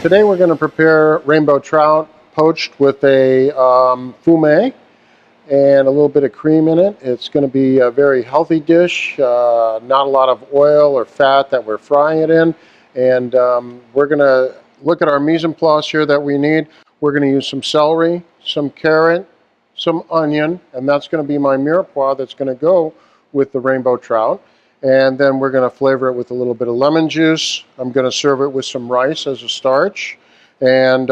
Today we're going to prepare rainbow trout poached with a fumet and a little bit of cream in it. It's going to be a very healthy dish, not a lot of oil or fat that we're frying it in. And we're going to look at our mise en place here that we need. We're going to use some celery, some carrot, some onion, and that's going to be my mirepoix that's going to go with the rainbow trout. And then we're going to flavor it with a little bit of lemon juice. I'm going to serve it with some rice as a starch and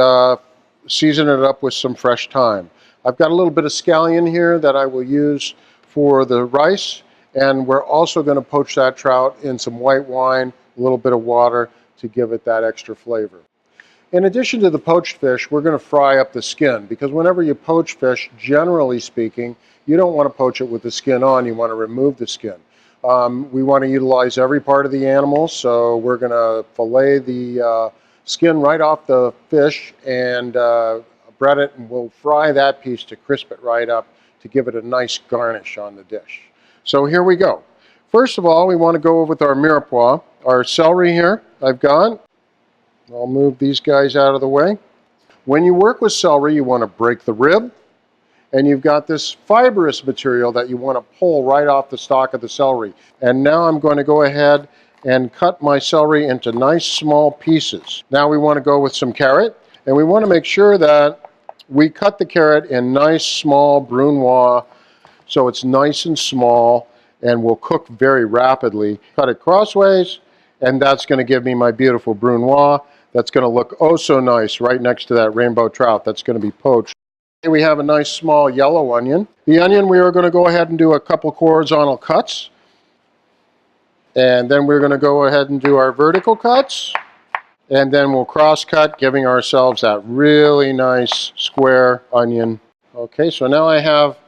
season it up with some fresh thyme. I've got a little bit of scallion here that I will use for the rice, and we're also going to poach that trout in some white wine, a little bit of water to give it that extra flavor. In addition to the poached fish, we're going to fry up the skin, because whenever you poach fish, generally speaking, you don't want to poach it with the skin on, you want to remove the skin. We want to utilize every part of the animal, so we're going to fillet the skin right off the fish and bread it, and we'll fry that piece to crisp it right up to give it a nice garnish on the dish. So here we go. First of all, we want to go with our mirepoix. Our celery here I've got. I'll move these guys out of the way. When you work with celery, you want to break the rib. And you've got this fibrous material that you want to pull right off the stalk of the celery. And now I'm going to go ahead and cut my celery into nice small pieces. Now we want to go with some carrot, and we want to make sure that we cut the carrot in nice small brunoise so it's nice and small and will cook very rapidly. Cut it crossways, and that's going to give me my beautiful brunoise. That's going to look oh so nice right next to that rainbow trout that's going to be poached. We have a nice small yellow onion. The onion, we are going to go ahead and do a couple horizontal cuts. And then we're going to go ahead and do our vertical cuts. And then we'll cross cut, giving ourselves that really nice square onion. Okay, so now I have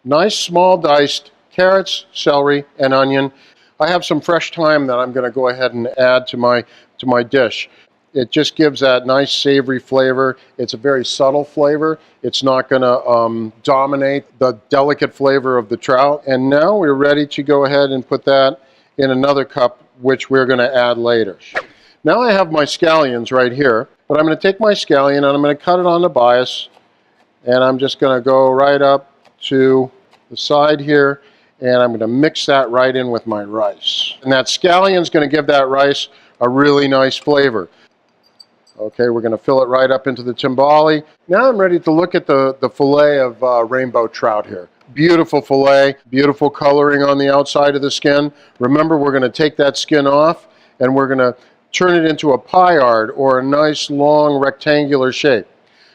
nice small diced carrots, celery, and onion. I have some fresh thyme that I'm going to go ahead and add to my dish. It just gives that nice savory flavor. It's a very subtle flavor. It's not going to dominate the delicate flavor of the trout. And now we're ready to go ahead and put that in another cup, which we're going to add later. Now I have my scallions right here, but I'm going to take my scallion and I'm going to cut it on the bias, and I'm just going to go right up to the side here, and I'm going to mix that right in with my rice. And that scallion is going to give that rice a really nice flavor. Okay, we're going to fill it right up into the timbale. Now I'm ready to look at the fillet of rainbow trout here. Beautiful fillet, beautiful coloring on the outside of the skin. Remember, we're going to take that skin off and we're going to turn it into a paillard, or a nice long rectangular shape.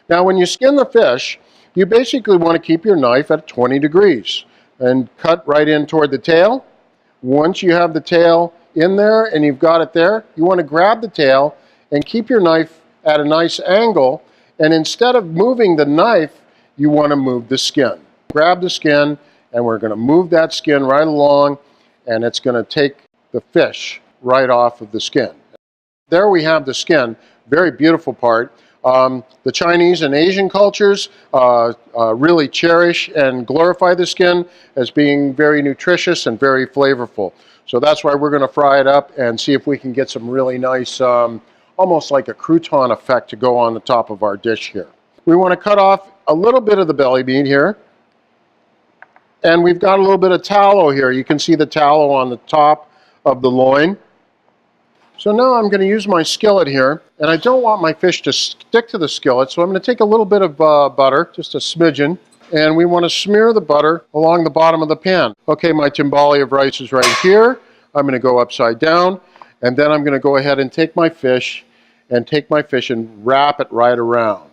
Now when you skin the fish, you basically want to keep your knife at 20 degrees and cut right in toward the tail. Once you have the tail in there and you've got it there, you want to grab the tail and keep your knife at a nice angle, and instead of moving the knife, you want to move the skin. Grab the skin, and we're going to move that skin right along, and it's going to take the fish right off of the skin. There we have the skin, very beautiful part. The Chinese and Asian cultures really cherish and glorify the skin as being very nutritious and very flavorful. So that's why we're going to fry it up and see if we can get some really nice almost like a crouton effect to go on the top of our dish here. We want to cut off a little bit of the belly meat here. And we've got a little bit of tallow here. You can see the tallow on the top of the loin. So now I'm going to use my skillet here, and I don't want my fish to stick to the skillet, so I'm going to take a little bit of butter, just a smidgen, and we want to smear the butter along the bottom of the pan. Okay, my timbale of rice is right here. I'm going to go upside down, and then I'm going to go ahead and take my fish and wrap it right around.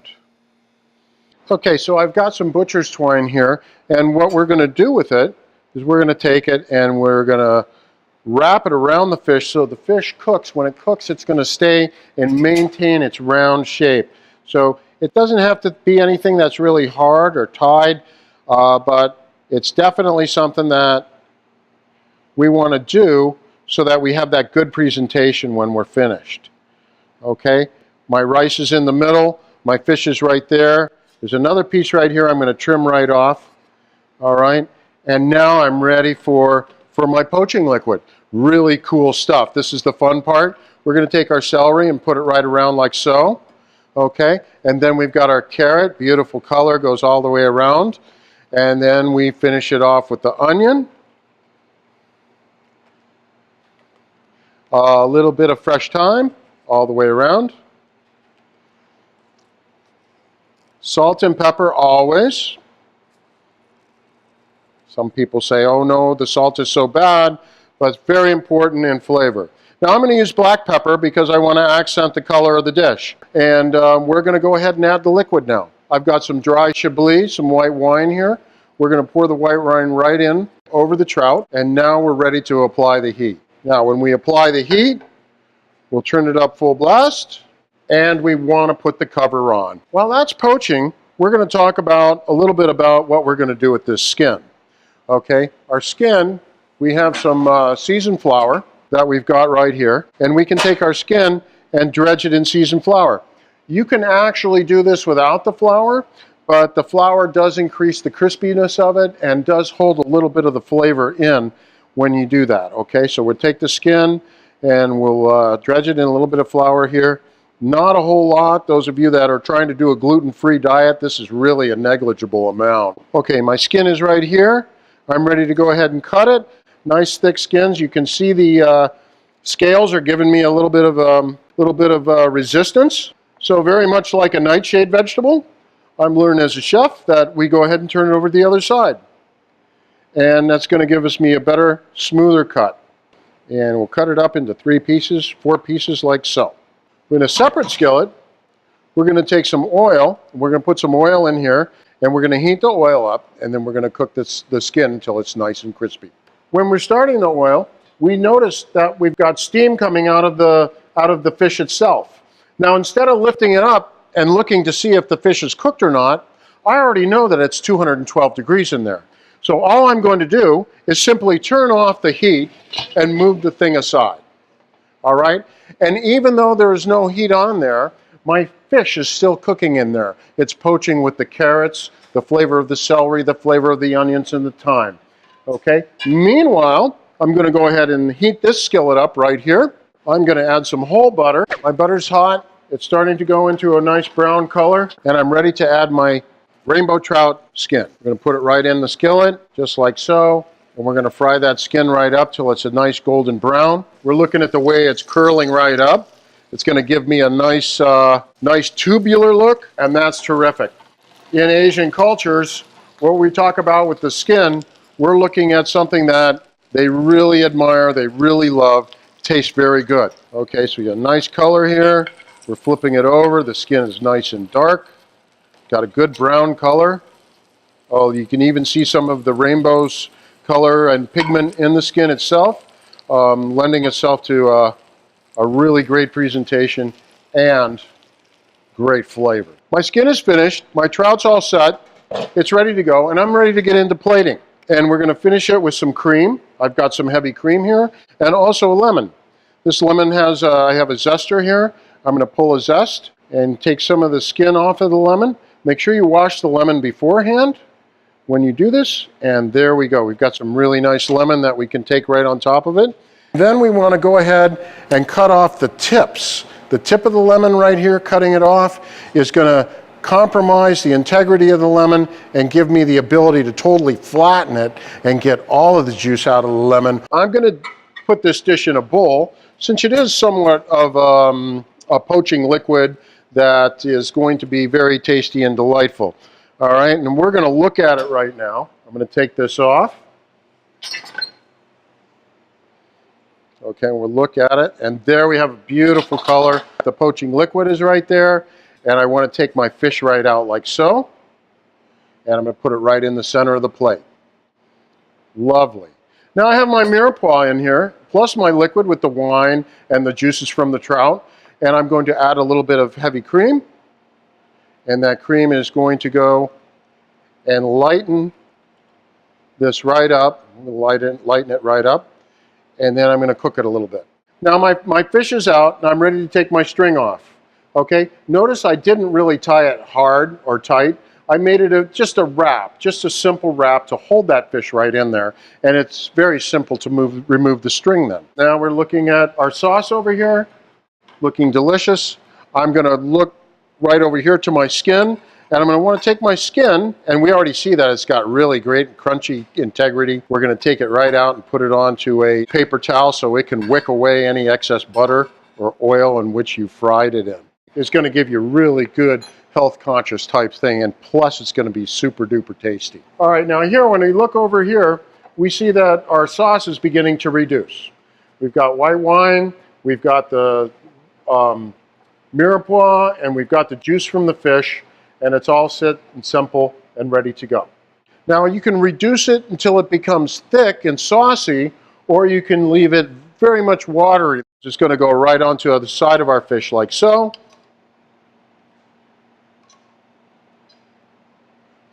Okay, so I've got some butcher's twine here, and what we're going to do with it is we're going to take it and we're going to wrap it around the fish so the fish cooks. When it cooks, it's going to stay and maintain its round shape. So it doesn't have to be anything that's really hard or tied, but it's definitely something that we want to do so that we have that good presentation when we're finished. Okay, my rice is in the middle, my fish is right there. There's another piece right here I'm going to trim right off. All right, and now I'm ready for my poaching liquid. Really cool stuff. This is the fun part. We're going to take our celery and put it right around like so. Okay, and then we've got our carrot, beautiful color, goes all the way around. And then we finish it off with the onion. A little bit of fresh thyme all the way around. Salt and pepper always. Some people say, oh no, the salt is so bad, but it's very important in flavor. Now I'm going to use black pepper because I want to accent the color of the dish. And we're going to go ahead and add the liquid now. I've got some dry Chablis, some white wine here. We're going to pour the white wine right in over the trout, and now we're ready to apply the heat. Now when we apply the heat, we'll turn it up full blast, and we want to put the cover on. While that's poaching, we're going to talk about a little bit about what we're going to do with this skin. Okay, our skin, we have some seasoned flour that we've got right here, and we can take our skin and dredge it in seasoned flour. You can actually do this without the flour, but the flour does increase the crispiness of it and does hold a little bit of the flavor in when you do that. Okay, so we'll take the skin and we'll dredge it in a little bit of flour here. Not a whole lot. Those of you that are trying to do a gluten-free diet, this is really a negligible amount. Okay, my skin is right here. I'm ready to go ahead and cut it. Nice thick skins. You can see the scales are giving me a little bit of resistance. So very much like a nightshade vegetable, I'm learning as a chef that we go ahead and turn it over to the other side. And that's going to give me a better, smoother cut. And we'll cut it up into 3 pieces, 4 pieces like so. In a separate skillet, we're going to take some oil. We're going to put some oil in here. And we're going to heat the oil up, and then we're going to cook the skin until it's nice and crispy. When we're starting the oil, we notice that we've got steam coming out of the fish itself. Now, instead of lifting it up and looking to see if the fish is cooked or not, I already know that it's 212 degrees in there. So all I'm going to do is simply turn off the heat and move the thing aside. All right? And even though there is no heat on there, my fish is still cooking in there. It's poaching with the carrots, the flavor of the celery, the flavor of the onions, and the thyme. Okay? Meanwhile, I'm going to go ahead and heat this skillet up right here. I'm going to add some whole butter. My butter's hot. It's starting to go into a nice brown color, and I'm ready to add my rainbow trout skin. I'm going to put it right in the skillet, just like so. And we're going to fry that skin right up till it's a nice golden brown. We're looking at the way it's curling right up. It's going to give me a nice, nice tubular look, and that's terrific. In Asian cultures, what we talk about with the skin, we're looking at something that they really admire, they really love, tastes very good. Okay, so we got a nice color here. We're flipping it over. The skin is nice and dark. Got a good brown color. Oh, you can even see some of the rainbow's color and pigment in the skin itself, lending itself to a really great presentation and great flavor. My skin is finished, my trout's all set, it's ready to go, and I'm ready to get into plating. And we're going to finish it with some cream. I've got some heavy cream here, and also a lemon. This lemon has, I have a zester here. I'm going to pull a zest and take some of the skin off of the lemon. Make sure you wash the lemon beforehand when you do this, and there we go. We've got some really nice lemon that we can take right on top of it. Then we want to go ahead and cut off the tips. The tip of the lemon right here, cutting it off, is going to compromise the integrity of the lemon and give me the ability to totally flatten it and get all of the juice out of the lemon. I'm going to put this dish in a bowl, since it is somewhat of a poaching liquid that is going to be very tasty and delightful. All right, and we're going to look at it right now. I'm going to take this off. Okay, we'll look at it, and there we have a beautiful color. The poaching liquid is right there, and I want to take my fish right out like so, and I'm going to put it right in the center of the plate. Lovely. Now I have my mirepoix in here, plus my liquid with the wine and the juices from the trout, and I'm going to add a little bit of heavy cream, and that cream is going to go and lighten this right up. Lighten it right up. And then I'm going to cook it a little bit. Now my fish is out, and I'm ready to take my string off. Okay, notice I didn't really tie it hard or tight. I made it just a wrap, just a simple wrap to hold that fish right in there. And it's very simple to remove the string then. Now we're looking at our sauce over here, looking delicious. I'm going to look right over here to my skin, and I'm going to want to take my skin, and we already see that it's got really great crunchy integrity. We're going to take it right out and put it onto a paper towel so it can wick away any excess butter or oil in which you fried it in. It's going to give you really good health conscious type thing, and plus it's going to be super duper tasty. All right, now here when we look over here, we see that our sauce is beginning to reduce. We've got white wine, we've got the mirepoix, and we've got the juice from the fish, and it's all set and simple and ready to go. Now you can reduce it until it becomes thick and saucy, or you can leave it very much watery. It's just going to go right onto the side of our fish like so.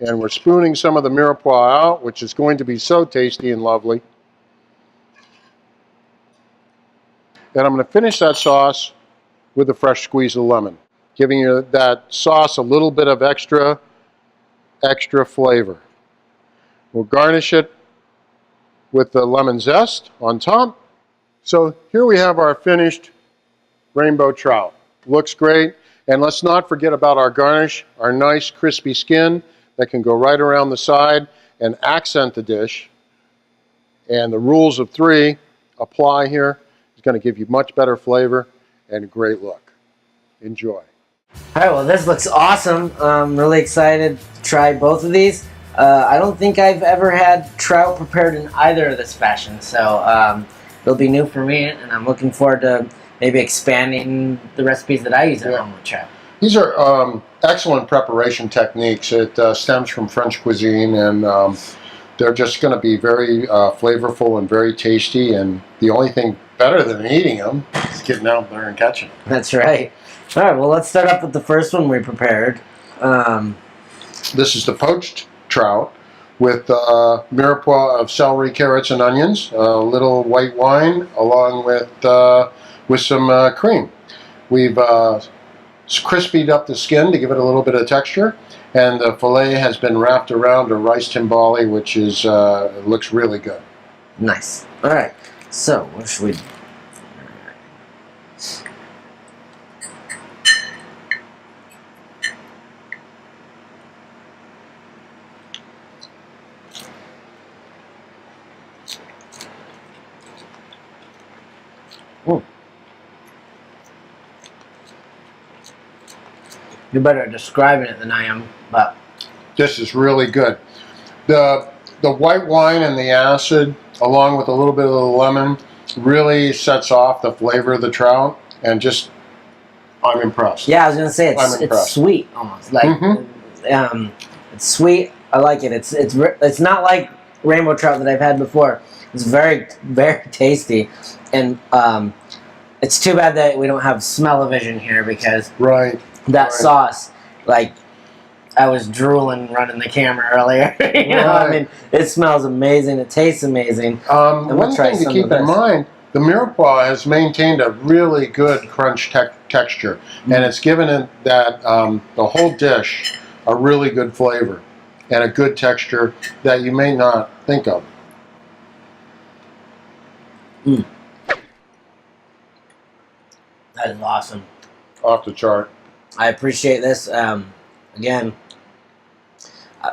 And we're spooning some of the mirepoix out, which is going to be so tasty and lovely. And I'm going to finish that sauce with a fresh squeeze of lemon, giving you that sauce a little bit of extra flavor. We'll garnish it with the lemon zest on top. So here we have our finished rainbow trout. Looks great. And let's not forget about our garnish, our nice crispy skin that can go right around the side and accent the dish. And the rules of 3 apply here. It's going to give you much better flavor and a great look. Enjoy. All right, well, this looks awesome. I'm really excited to try both of these. I don't think I've ever had trout prepared in either of this fashion, so it'll be new for me, and I'm looking forward to maybe expanding the recipes that I use at home with trout. These are excellent preparation techniques. It stems from French cuisine, and they're just going to be very flavorful and very tasty, and the only thing better than eating them is getting out there and catching them. That's right. All right, well, let's start up with the first one we prepared. This is the poached trout with mirepoix of celery, carrots, and onions, a little white wine, along with some cream. We've crispied up the skin to give it a little bit of texture, and the fillet has been wrapped around a rice timbale, which is looks really good. Nice. All right. So what should we do? You're better at describing it than I am, but this is really good. The white wine and the acid, along with a little bit of the lemon, really sets off the flavor of the trout, and just I'm impressed. Yeah, I was gonna say it's sweet almost. Like it's sweet. I like it. It's not like rainbow trout that I've had before. It's very, very tasty, and it's too bad that we don't have smell-o-vision here, because that sauce, like, I was drooling running the camera earlier. you know, I mean, it smells amazing. It tastes amazing. One thing to keep in mind, the mirepoix has maintained a really good crunch texture, and it's given it that the whole dish a really good flavor and a good texture that you may not think of. That is awesome. Off the chart. I appreciate this. Again,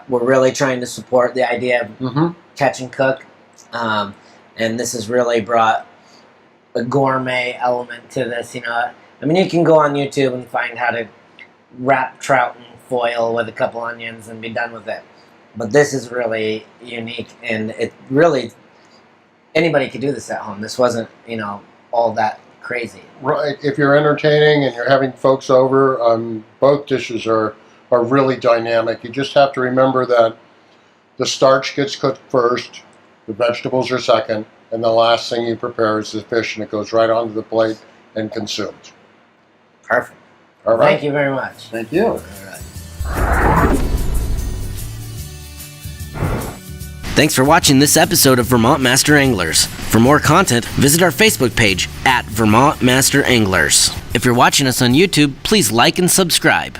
we're really trying to support the idea of catch and cook, and this has really brought a gourmet element to this. You know, I mean, you can go on YouTube and find how to wrap trout in foil with a couple onions and be done with it, but this is really unique, and it really anybody could do this at home. This wasn't, you know, all that crazy. Right. If you're entertaining and you're having folks over, both dishes are really dynamic. You just have to remember that the starch gets cooked first, the vegetables are second, and the last thing you prepare is the fish, and it goes right onto the plate and consumed. Perfect. All right. Thank you very much. Thank you. All right. Thanks for watching this episode of Vermont Master Anglers. For more content, visit our Facebook page at Vermont Master Anglers. If you're watching us on YouTube, please like and subscribe.